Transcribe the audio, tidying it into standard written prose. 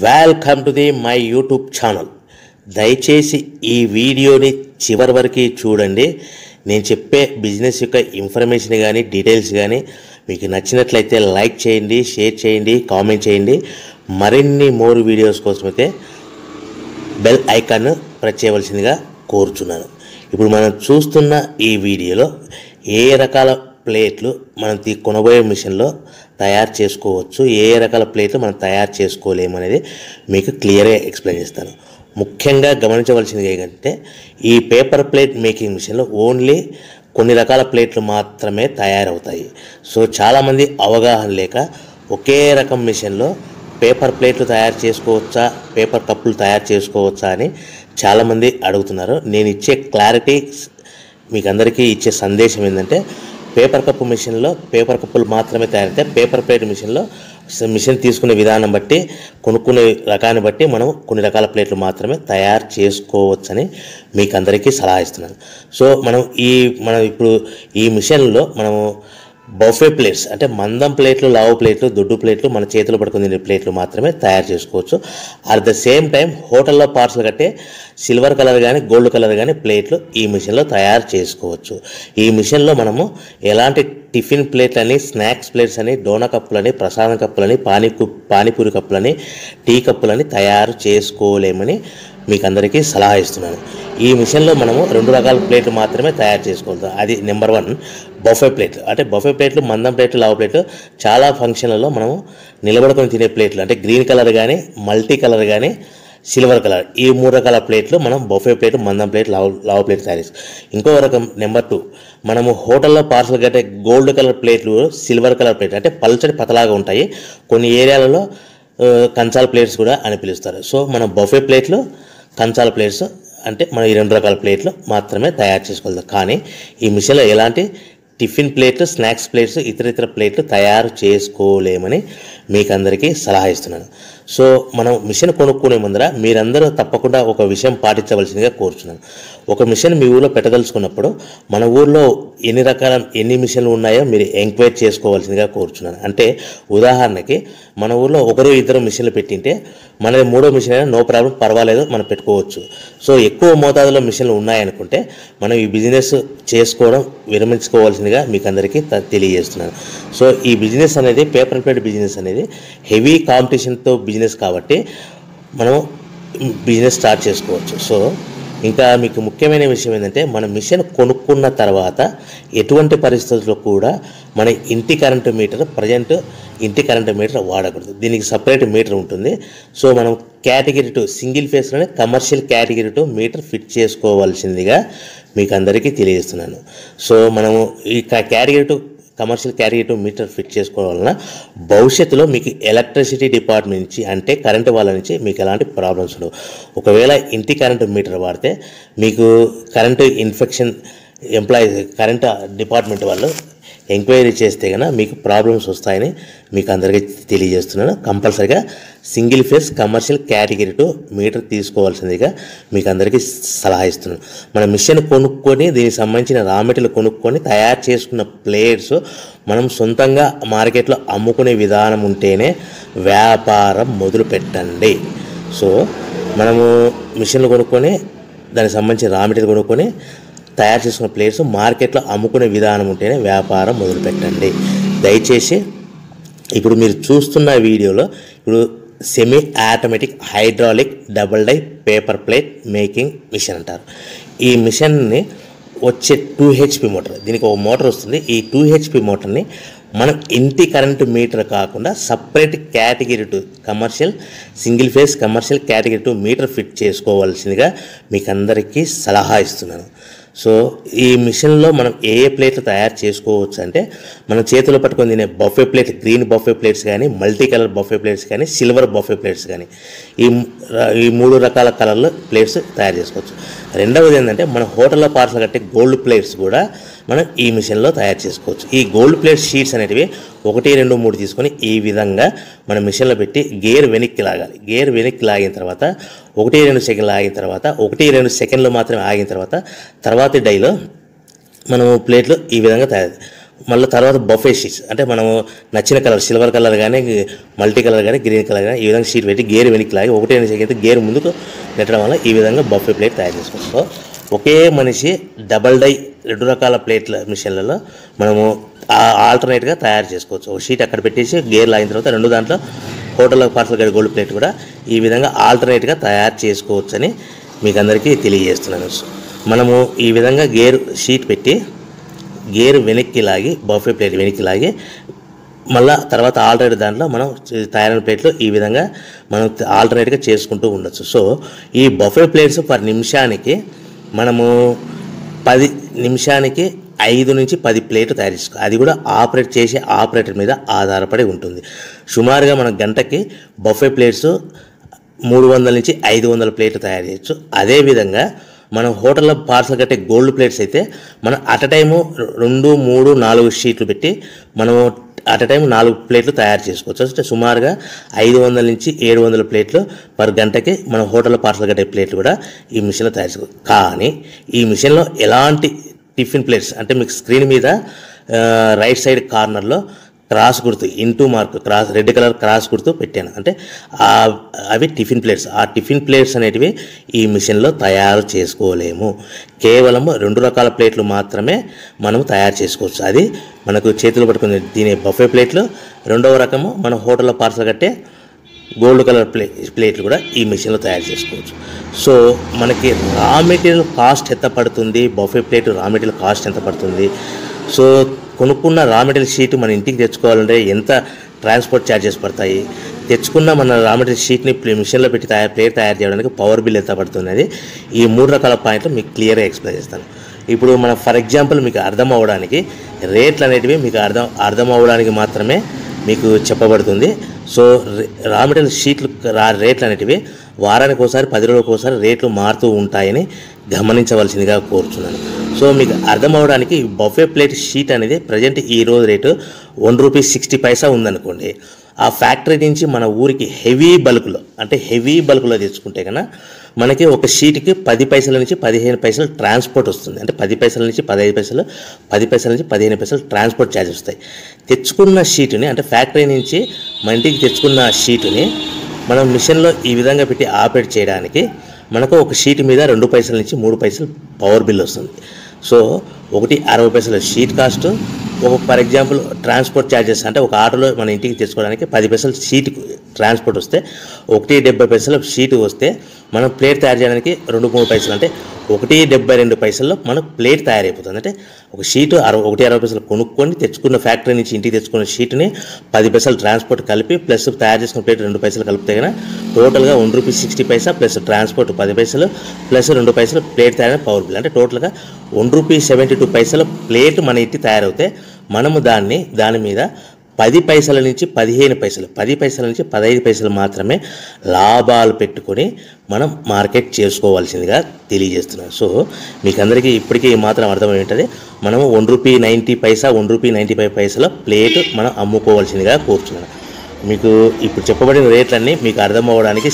Welcome to the my YouTube channel. దయచేసి ఈ వీడియోని చివరి వరకు చూడండి. నేను చెప్పే బిజినెస్ యొక్క ఇన్ఫర్మేషన్ కానీ డీటెయిల్స్ కానీ మీకు నచ్చినట్లయితే లైక్ చేయండి, షేర్ చేయండి, కామెంట్ చేయండి. మరిన్ని మోర్ వీడియోస్ కోసమైతే బెల్ ఐకాన్ ప్రెస్ చేయవలసిందిగా కోరుచున్నాను. ఇప్పుడు మనం చూస్తున్న ఈ వీడియోలో ఏ రకాల ప్లేట్లు మనం కొనబోయే మిషన్లో తయారు చేసుకోవచ్చు, ఏ రకాల ప్లేట్లు మనం తయారు చేసుకోలేము అనేది మీకు క్లియర్గా ఎక్స్ప్లెయిన్ చేస్తాను. ముఖ్యంగా గమనించవలసింది ఏంటంటే ఈ పేపర్ ప్లేట్ మేకింగ్ మిషన్లో ఓన్లీ కొన్ని రకాల ప్లేట్లు మాత్రమే తయారవుతాయి. సో చాలామంది అవగాహన లేక ఒకే రకం మిషన్లో పేపర్ ప్లేట్లు తయారు చేసుకోవచ్చా, పేపర్ కప్పులు తయారు చేసుకోవచ్చా అని చాలామంది అడుగుతున్నారు. నేను ఇచ్చే క్లారిటీ మీకు అందరికీ ఇచ్చే సందేశం ఏంటంటే పేపర్ కప్పు మిషన్లో పేపర్ కప్పులు మాత్రమే తయారైతే, పేపర్ ప్లేట్ మిషన్లో మిషన్ తీసుకునే విధానం బట్టి, కొనుక్కునే రకాన్ని బట్టి మనం కొన్ని రకాల ప్లేట్లు మాత్రమే తయారు చేసుకోవచ్చని మీకు అందరికీ సలహా ఇస్తున్నాను. సో మనం ఇప్పుడు ఈ మిషన్లో మనము బఫే ప్లేట్స్ అంటే మందం ప్లేట్లు, లావు ప్లేట్లు, దొడ్డు ప్లేట్లు, మన చేతిలో పట్టుకుని తినే ప్లేట్లు మాత్రమే తయారు చేసుకోవచ్చు. అట్ ద సేమ్ టైం హోటల్లో పార్సల్ కట్టే సిల్వర్ కలర్ కానీ గోల్డ్ కలర్ కానీ ప్లేట్లు ఈ మిషన్లో తయారు చేసుకోవచ్చు. ఈ మిషన్లో మనము ఎలాంటి టిఫిన్ ప్లేట్లని, స్నాక్స్ ప్లేట్స్ అని, డోనా కప్పులని, ప్రసాదం కప్పులని, పానీపూరి కప్పులని, టీ కప్పులని తయారు చేసుకోలేమని మీకు అందరికీ సలహా ఇస్తున్నాను. ఈ మిషన్లో మనము 2 రకాల ప్లేట్లు మాత్రమే తయారు చేసుకోగలుగుతాం. అది నెంబర్ 1 బఫే ప్లేట్లు. అంటే బఫే ప్లేట్లు, మందం ప్లేట్లు, లావు ప్లేట్లు చాలా ఫంక్షన్లలో మనము నిలబడుకొని తినే ప్లేట్లు అంటే గ్రీన్ కలర్ కానీ, మల్టీ కలర్ కానీ, సిల్వర్ కలర్, ఈ 3 రకాల ప్లేట్లు మనం బఫే ప్లేట్, మందం ప్లేట్, లావు ప్లేట్ తయారు చేస్తాం. ఇంకో రకం నెంబర్ 2 మనము హోటల్లో పార్సల్ కట్టే గోల్డ్ కలర్ ప్లేట్లు, సిల్వర్ కలర్ ప్లేట్ అంటే పల్చడి పతలాగా ఉంటాయి. కొన్ని ఏరియాలలో కంచాల ప్లేట్స్ కూడా అని పిలుస్తారు. సో మనం బఫే ప్లేట్లు, కంచాల ప్లేట్స్ అంటే మనం ఈ 2 రకాల ప్లేట్లు మాత్రమే తయారు చేసుకోగలుగుతాం. కానీ ఈ మిషన్లో ఎలాంటి టిఫిన్ ప్లేట్లు, స్నాక్స్ ప్లేట్స్, ఇతర ప్లేట్లు తయారు చేసుకోలేమని మీకు అందరికీ సలహా ఇస్తున్నాను. సో మనం మిషన్ కొనుక్కునే ముందర మీరందరూ తప్పకుండా ఒక విషయం పాటించవలసిందిగా కోరుచున్నాను. ఒక మిషన్ మీ ఊళ్ళో పెట్టదలుచుకున్నప్పుడు మన ఊళ్ళో ఎన్ని మిషన్లు ఉన్నాయో మీరు ఎంక్వైరీ చేసుకోవాల్సిందిగా కోరుచున్నాను. అంటే ఉదాహరణకి మన ఊళ్ళో 1-2 మిషన్లు పెట్టింటే మనది 3వ మిషన్ అయినా నో ప్రాబ్లం, పర్వాలేదు, మనం పెట్టుకోవచ్చు. సో ఎక్కువ మోతాదులో మిషన్లు ఉన్నాయనుకుంటే మనం ఈ బిజినెస్ చేసుకోవడం విరమించుకోవాల్సిందిగా మీకు అందరికీ తెలియజేస్తున్నాను. సో ఈ బిజినెస్ అనేది, పేపర్ ప్లేట్ బిజినెస్ అనేది హెవీ కాంపిటీషన్తో బిజినెస్ కాబట్టి మనం బిజినెస్ స్టార్ట్ చేసుకోవచ్చు. సో ఇంకా మీకు ముఖ్యమైన విషయం ఏంటంటే మన మిషన్ కొనుక్కున్న తర్వాత ఎటువంటి పరిస్థితుల్లో కూడా మన ఇంటి కరెంటు మీటర్, ప్రజెంట్ ఇంటి కరెంటు మీటర్ వాడకూడదు. దీనికి సపరేట్ మీటర్ ఉంటుంది. సో మనం కేటగిరీ 2 సింగిల్ ఫేస్లోనే కమర్షియల్ కేటగిరీ 2 మీటర్ ఫిట్ చేసుకోవాల్సిందిగా మీకు అందరికీ తెలియజేస్తున్నాను. సో మనము ఈ category 2 commercial category 2 meter fit చేసుకోవడం వలన భవిష్యత్తులో మీకు ఎలక్ట్రిసిటీ డిపార్ట్మెంట్ నుంచి అంటే కరెంటు వాళ్ళ నుంచి మీకు ఎలాంటి ప్రాబ్లమ్స్ ఉండవు. ఒకవేళ ఇంటి కరెంటు మీటర్ వాడితే మీకు కరెంటు ఇన్ఫెక్షన్ కరెంటు డిపార్ట్మెంట్ వాళ్ళు ఎంక్వైరీ చేస్తే కనుక మీకు ప్రాబ్లమ్స్ వస్తాయని మీకు అందరికీ తెలియజేస్తున్నాను. కంపల్సరీగా single phase commercial category 2 meter తీసుకోవాల్సిందిగా మీకు అందరికీ సలహా ఇస్తున్నాను. మన మిషన్ కొనుక్కొని దీనికి సంబంధించిన రా మెటీరియల్ కొనుక్కొని తయారు చేసుకున్న ప్లేట్స్ మనం సొంతంగా మార్కెట్లో అమ్ముకునే విధానం ఉంటేనే వ్యాపారం మొదలు పెట్టండి. సో మనము మిషన్లు కొనుక్కొని దానికి సంబంధించిన రా మెటీరియల్ కొనుక్కొని తయారు చేసుకున్న ప్లేట్స్ మార్కెట్లో అమ్ముకునే విధానం ఉంటేనే వ్యాపారం మొదలుపెట్టండి. దయచేసి ఇప్పుడు మీరు చూస్తున్న వీడియోలో ఇప్పుడు semi automatic hydraulic double die paper plate making machine అంటారు. ఈ మిషన్ని వచ్చే 2 HP మోటార్, దీనికి ఒక మోటార్ వస్తుంది. ఈ 2 HP మోటార్ని మనం ఇంటి కరెంటు మీటర్ కాకుండా separate category 2 commercial single phase commercial category 2 meter fit చేసుకోవాల్సిందిగా మీకు అందరికీ సలహా ఇస్తున్నాను. సో ఈ మిషన్లో మనం ఏ ప్లేట్లు తయారు చేసుకోవచ్చు అంటే మనం చేతిలో పట్టుకొని తినే buffet plate, green buffet plates కానీ, మల్టీ కలర్ బఫే ప్లేట్స్ కానీ, సిల్వర్ బఫే ప్లేట్స్ కానీ, ఈ 3 రకాల కలర్లో ప్లేట్స్ తయారు చేసుకోవచ్చు. రెండవది ఏంటంటే మన హోటల్లో పార్సల్ కట్టే గోల్డ్ ప్లేట్స్ కూడా మనం ఈ మిషన్లో తయారు చేసుకోవచ్చు. ఈ గోల్డ్ ప్లేట్ షీట్స్ అనేటివి 1, 2, 3 తీసుకొని ఈ విధంగా మన మిషన్లో పెట్టి గేర్ వెనక్కి లాగాలి. గేర్ వెనక్కి లాగిన తర్వాత 1-2 సెకండ్లు ఆగిన తర్వాత 1-2 సెకండ్లు మాత్రమే ఆగిన తర్వాత తర్వాతి డైలో మనము ప్లేట్లు ఈ విధంగా తయారు మళ్ళీ తర్వాత బఫే షీట్స్ అంటే మనము నచ్చిన కలర్ సిల్వర్ కలర్ కానీ మల్టీ కలర్ కానీ గ్రీన్ కలర్ కానీ ఈ విధంగా షీట్ పెట్టి గేర్ వెనక్కి లాగి 1 సెకండ్ గేర్ ముందుకు నెట్టడం వల్ల ఈ విధంగా బఫే ప్లేట్ తయారు చేసుకోవచ్చు. సో ఒకే మనిషి డబల్ డై 2 రకాల ప్లేట్ల మిషన్లలో మనము ఆల్టర్నేట్గా తయారు చేసుకోవచ్చు. ఒక షీట్ అక్కడ పెట్టేసి గేర్ లాగిన తర్వాత 2 దాంట్లో హోటల్ పార్సల్ గడి గోల్డ్ ప్లేట్ కూడా ఈ విధంగా ఆల్టర్నేట్గా తయారు చేసుకోవచ్చు అని మీకు అందరికీ తెలియజేస్తున్నాను. మనము ఈ విధంగా గేర్ షీట్ పెట్టి గేర్ వెనక్కి లాగి బఫే ప్లేట్ వెనక్కి లాగి మళ్ళీ తర్వాత ఆల్టర్నేట్ దాంట్లో మనం తయారైన ప్లేట్లు ఈ విధంగా మనం ఆల్టర్నేట్గా చేసుకుంటూ ఉండొచ్చు. సో ఈ బఫే ప్లేట్స్ పర్ నిమిషానికి మనము 10 నిమిషానికి 5 నుంచి 10 ప్లేట్లు తయారు చేసుకోవాలి. అది కూడా ఆపరేట్ చేసే ఆపరేటర్ మీద ఆధారపడి ఉంటుంది. సుమారుగా మన గంటకి బఫే ప్లేట్స్ 300 నుంచి 500 ప్లేట్లు తయారు చేయొచ్చు. అదేవిధంగా మనం హోటల్లో పార్సల్ కట్టే గోల్డ్ ప్లేట్స్ అయితే మనం అట్ టైము 2, 3, 4 షీట్లు పెట్టి మనము అట్ టైం 4 ప్లేట్లు తయారు చేసుకోవచ్చు. అంటే సుమారుగా 500 నుంచి 700 ప్లేట్లు పర్ గంటకి మనం హోటల్లో పార్సల్ కట్టే ప్లేట్లు కూడా ఈ మిషన్లో తయారు చేసుకోవచ్చు. కానీ ఈ మిషన్లో ఎలాంటి టిఫిన్ ప్లేట్స్ అంటే మీకు స్క్రీన్ మీద రైట్ సైడ్ కార్నర్లో క్రాస్ గుర్తు into mark cross red colour cross గుర్తు పెట్టాను. అంటే అవి టిఫిన్ ప్లేట్స్. ఆ టిఫిన్ ప్లేట్స్ అనేటివి ఈ మిషన్లో తయారు చేసుకోలేము. కేవలం 2 రకాల ప్లేట్లు మాత్రమే మనం తయారు చేసుకోవచ్చు. అది మనకు చేతులు పట్టుకుని తినే బఫే ప్లేట్లు, 2వ రకము మన హోటల్లో పార్సల్ కట్టే గోల్డ్ కలర్ ప్లేట్లు కూడా ఈ మిషన్లో తయారు చేసుకోవచ్చు. సో మనకి రా మెటీరియల్ కాస్ట్ ఎంత పడుతుంది, buffet plate raw material cost ఎంత పడుతుంది, సో కొనుక్కున్న రా మెటీరియల్ షీట్ మన ఇంటికి తెచ్చుకోవాలంటే ఎంత ట్రాన్స్పోర్ట్ ఛార్జెస్ పడతాయి, తెచ్చుకున్న మన రా మెటీరియల్ షీట్ని మిషన్లో పెట్టి ప్లేట్ తయారు చేయడానికి పవర్ బిల్ ఎంత పడుతుంది అనేది ఈ 3 రకాల పాయింట్లు మీకు క్లియర్గా ఎక్స్ప్లెయిన్ చేస్తాను. ఇప్పుడు మన ఫర్ ఎగ్జాంపుల్ మీకు అర్థం అవ్వడానికి రేట్లు అనేటివి మీకు అర్థం అవ్వడానికి మాత్రమే మీకు చెప్పబడుతుంది. సో రా మెటీరియల్ షీట్లు రేట్లు అనేటివి వారానికి ఒకసారి 10 రోజులకు ఒకసారి రేట్లు మారుతూ ఉంటాయని గమనించవలసిందిగా కోరుతున్నాను. సో మీకు అర్థం అవ్వడానికి బఫే ప్లేట్ షీట్ అనేది ప్రజెంట్ ఈరోజు రేటు ₹1.60 ఉందనుకోండి. ఆ ఫ్యాక్టరీ నుంచి మన ఊరికి హెవీ బల్క్లో తెచ్చుకుంటే కన్నా మనకి ఒక షీట్కి 10 పైసల నుంచి 15 పైసలు ట్రాన్స్పోర్ట్ వస్తుంది. అంటే 10 పైసల నుంచి 15 పైసలు, 10 పైసల నుంచి 15 పైసలు ట్రాన్స్పోర్ట్ ఛార్జెస్ వస్తాయి. తెచ్చుకున్న షీటుని అంటే ఫ్యాక్టరీ నుంచి మన ఇంటికి తెచ్చుకున్న షీటుని మనం మిషన్లో ఈ విధంగా పెట్టి ఆపరేట్ చేయడానికి మనకు ఒక షీట్ మీద 2 పైసల నుంచి 3 పైసలు పవర్ బిల్ వస్తుంది. సో ఒకటి 60 పైసల షీట్ కాస్ట్, ఒక ఫర్ ఎగ్జాంపుల్ ట్రాన్స్పోర్ట్ ఛార్జెస్ అంటే ఒక ఆటోలో మన ఇంటికి తెచ్చుకోవడానికి 10 పైసలు షీట్ ట్రాన్స్పోర్ట్ వస్తే, 1.70 పైసలు షీట్ వస్తే మనం ప్లేట్ తయారు చేయడానికి 2-3 పైసలు అంటే 1.72 పైసల్లో మన ప్లేట్ తయారైపోతుంది. అంటే ఒక షీటు 1.60 పైసలు కొనుక్కొని తెచ్చుకున్న ఫ్యాక్టరీ నుంచి ఇంటికి తెచ్చుకున్న షీట్ని 10 పైసలు ట్రాన్స్పోర్ట్ కలిపి ప్లస్ తయారు చేసుకున్న ప్లేట్ 2 పైసలు కలిపితే కన్నా టోటల్గా ₹1.60 ప్లస్ ట్రాన్స్పోర్ట్ 10 పైసలు ప్లస్ 2 పైసలు ప్లేట్ తయారైన పవర్ బిల్ అంటే టోటల్గా ₹1.72 ప్లేట్ మన ఇంటి తయారవుతే మనము దాని మీద 10 పైసల నుంచి 15 పైసలు, 10 పైసల నుంచి 15 పైసలు మాత్రమే లాభాలు పెట్టుకొని మనం మార్కెట్ చేసుకోవాల్సిందిగా తెలియజేస్తున్నాను. సో మీకు అందరికీ ఇప్పటికీ మాత్రం అర్థమై ఉంటుంది. మనము ₹1.90, ₹1.95 ప్లేట్ మనం అమ్ముకోవాల్సిందిగా కోరుతున్నాను. మీకు ఇప్పుడు చెప్పబడిన రేట్లన్నీ మీకు అర్థం అవ్వడానికి